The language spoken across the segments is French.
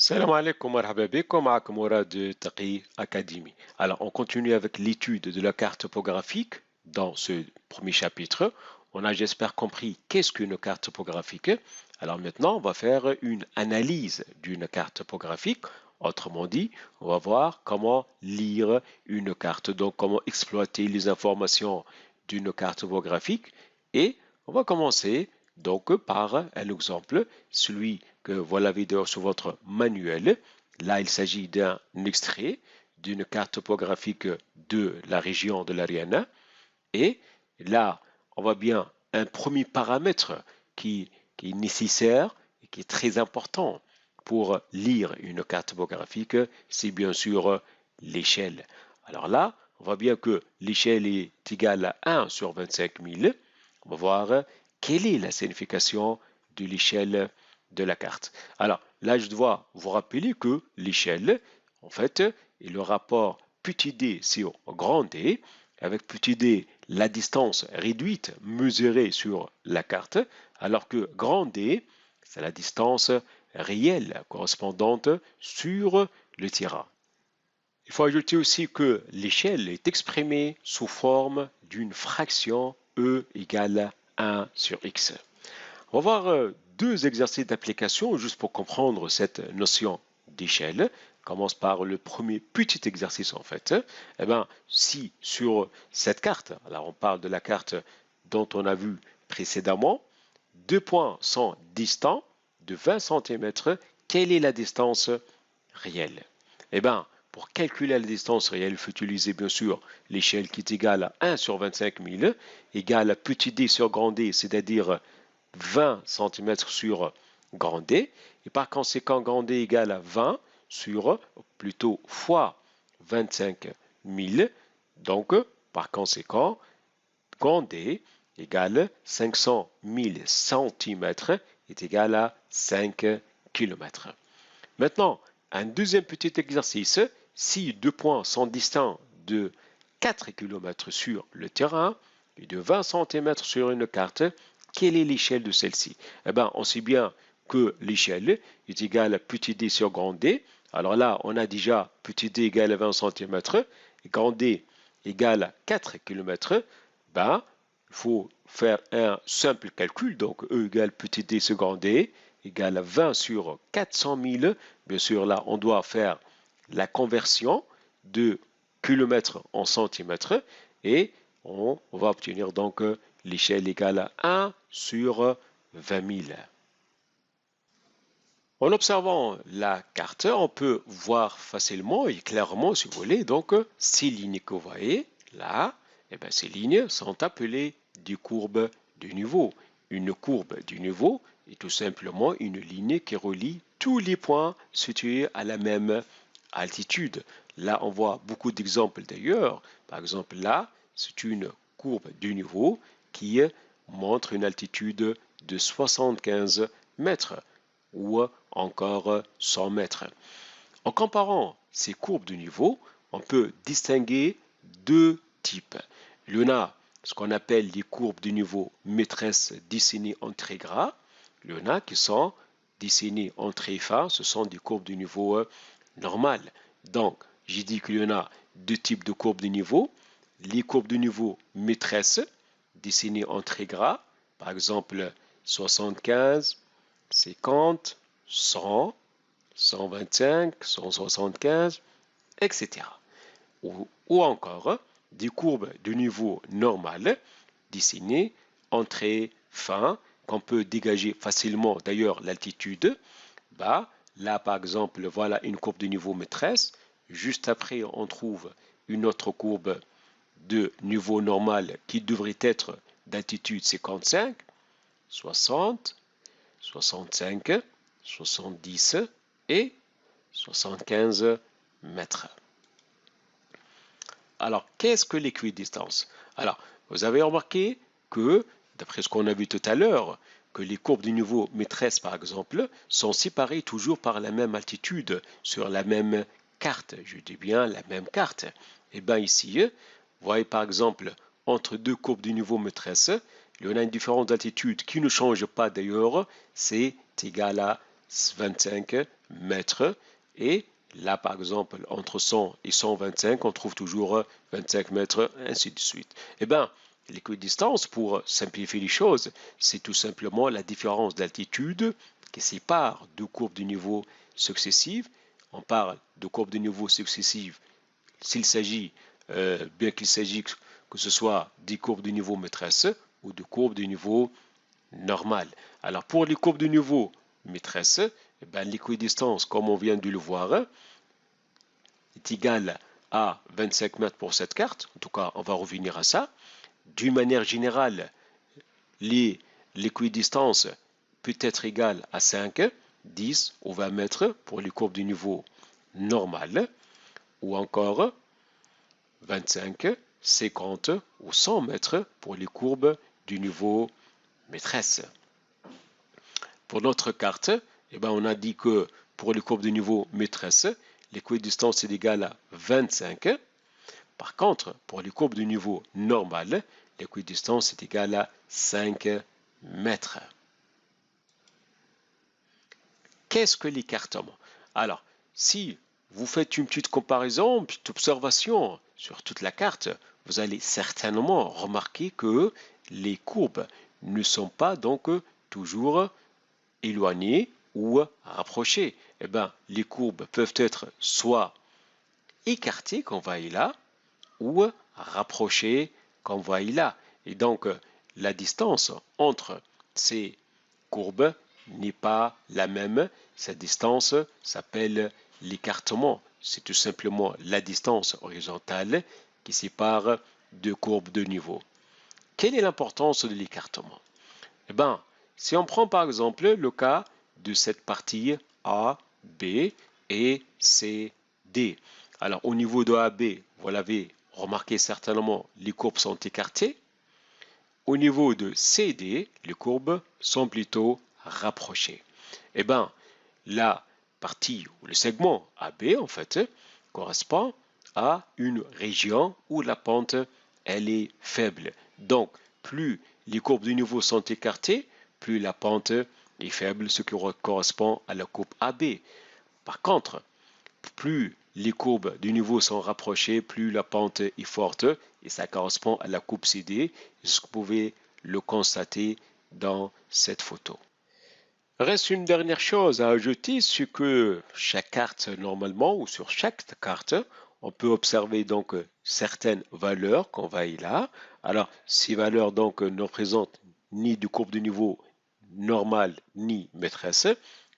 Salam alaikum, marhaba bikum, معكم مراد تقي Academy. Alors, on continue avec l'étude de la carte topographique dans ce premier chapitre. On a, j'espère, compris qu'est-ce qu'une carte topographique. Alors maintenant, on va faire une analyse d'une carte topographique. Autrement dit, on va voir comment lire une carte, donc comment exploiter les informations d'une carte topographique. Et on va commencer donc par un exemple, celui que vous l'avez d'ailleurs sur votre manuel. Là, il s'agit d'un extrait d'une carte topographique de la région de l'Ariana. Et là, on voit bien un premier paramètre qui est nécessaire et qui est très important pour lire une carte topographique, c'est bien sûr l'échelle. Alors là, on voit bien que l'échelle est égale à 1 sur 25 000. On va voir quelle est la signification de l'échelle de la carte. Alors là, je dois vous rappeler que l'échelle, en fait, est le rapport petit d sur grand D, avec petit d la distance réduite mesurée sur la carte, alors que grand D, c'est la distance réelle correspondante sur le terrain. Il faut ajouter aussi que l'échelle est exprimée sous forme d'une fraction E égale 1 sur X. On va voir deux exercices d'application juste pour comprendre cette notion d'échelle. On commence par le premier petit exercice en fait. Eh bien, si sur cette carte, alors on parle de la carte dont on a vu précédemment, deux points sont distants de 20 cm, quelle est la distance réelle? Eh bien, pour calculer la distance réelle, il faut utiliser bien sûr l'échelle qui est égale à 1 sur 25 000, égale à petit d sur grand D, c'est-à-dire 20 cm sur grand D. Et par conséquent, grand D égale à 20 sur, plutôt fois 25 000. Donc, par conséquent, grand D égale 500 000 cm est égal à 5 km. Maintenant, un deuxième petit exercice, si deux points sont distants de 4 km sur le terrain et de 20 cm sur une carte, quelle est l'échelle de celle-ci? Eh bien, on sait bien que l'échelle est égale à petit d sur grand D. Alors là, on a déjà petit d égale à 20 cm et grand D égale à 4 km. Ben, il faut faire un simple calcul. Donc, E égale petit d sur grand D égale à 20 sur 400 000. Bien sûr, là, on doit faire la conversion de kilomètres en centimètres et on va obtenir donc l'échelle égale à 1 sur 20 000. En observant la carte, on peut voir facilement et clairement, si vous voulez, donc ces lignes que vous voyez là, et bien, ces lignes sont appelées des courbes de niveau. Une courbe du niveau est tout simplement une ligne qui relie tous les points situés à la même altitude. Là, on voit beaucoup d'exemples d'ailleurs. Par exemple, là, c'est une courbe du niveau qui montre une altitude de 75 mètres ou encore 100 mètres. En comparant ces courbes de niveau, on peut distinguer deux types. Il y en a ce qu'on appelle les courbes de niveau maîtresse dessinées en très gras. Il y en a qui sont dessinées en très fin, ce sont des courbes de niveau normal. Donc, j'ai dit qu'il y en a deux types de courbes de niveau. Les courbes de niveau maîtresse dessinées en très gras, par exemple 75, 50, 100, 125, 175, etc. Ou encore des courbes de niveau normal dessinées en très fin qu'on peut dégager facilement d'ailleurs l'altitude. Bah, là par exemple voilà une courbe de niveau maîtresse. Juste après on trouve une autre courbe de niveau normal qui devrait être d'altitude 55, 60, 65, 70 et 75 mètres. Alors, qu'est-ce que l'équidistance? Alors, vous avez remarqué que, d'après ce qu'on a vu tout à l'heure, que les courbes du niveau maîtresse, par exemple, sont séparées toujours par la même altitude sur la même carte. Je dis bien la même carte. Et bien ici, vous voyez par exemple, entre deux courbes du niveau maîtresse, il y en a une différence d'altitude qui ne change pas d'ailleurs, c'est égal à 25 mètres. Et là, par exemple, entre 100 et 125, on trouve toujours 25 mètres, ainsi de suite. Eh bien, l'équidistance, pour simplifier les choses, c'est tout simplement la différence d'altitude qui sépare deux courbes de niveau successives. On parle de courbes de niveau successives s'il s'agit, bien qu'il s'agisse que ce soit des courbes de niveau maîtresse ou de courbes de niveau normal. Alors pour les courbes de niveau maîtresse, eh ben, l'équidistance, comme on vient de le voir, est égale à 25 mètres pour cette carte. En tout cas, on va revenir à ça. D'une manière générale, l'équidistance peut être égale à 5, 10 ou 20 mètres pour les courbes de niveau normal, ou encore 25, 50 ou 100 mètres pour les courbes du niveau maîtresse. Pour notre carte, eh ben, on a dit que pour les courbes de niveau maîtresse, l'équidistance est égale à 25. Par contre, pour les courbes de niveau normal, l'équidistance est égale à 5 mètres. Qu'est-ce que l'écartement? Alors, si vous faites une petite comparaison, une petite observation sur toute la carte, vous allez certainement remarquer que les courbes ne sont pas donc toujours éloignées ou rapprochées. Eh bien, les courbes peuvent être soit écartées, comme vous voyez là, ou rapprochées, comme vous voyez là. Et donc, la distance entre ces courbes n'est pas la même. Cette distance s'appelle l'écartement. C'est tout simplement la distance horizontale qui sépare deux courbes de niveau. Quelle est l'importance de l'écartement? Eh bien, si on prend par exemple le cas de cette partie A, B et C, D. Alors au niveau de AB, vous l'avez remarqué certainement, les courbes sont écartées. Au niveau de CD, les courbes sont plutôt rapprochées. Eh bien, la partie ou le segment AB, en fait, correspond à une région où la pente, elle est faible. Donc, plus les courbes de niveau sont écartées, plus la pente est faible, ce qui correspond à la courbe AB. Par contre, plus les courbes du niveau sont rapprochées, plus la pente est forte et ça correspond à la courbe CD, ce que vous pouvez le constater dans cette photo. Reste une dernière chose à ajouter, c'est que chaque carte, normalement, ou sur chaque carte, on peut observer donc certaines valeurs qu'on va y là. Alors, ces valeurs donc ne représentent ni de courbe de niveau normal ni maîtresse.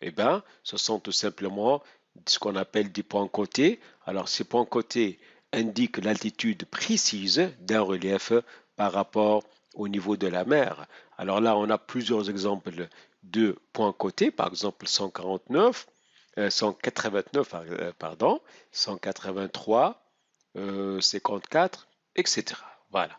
Eh bien, ce sont tout simplement ce qu'on appelle des points cotés. Alors, ces points cotés indiquent l'altitude précise d'un relief par rapport au niveau de la mer. Alors là, on a plusieurs exemples de points cotés, par exemple 189, 189, pardon, 183, 54, etc. Voilà.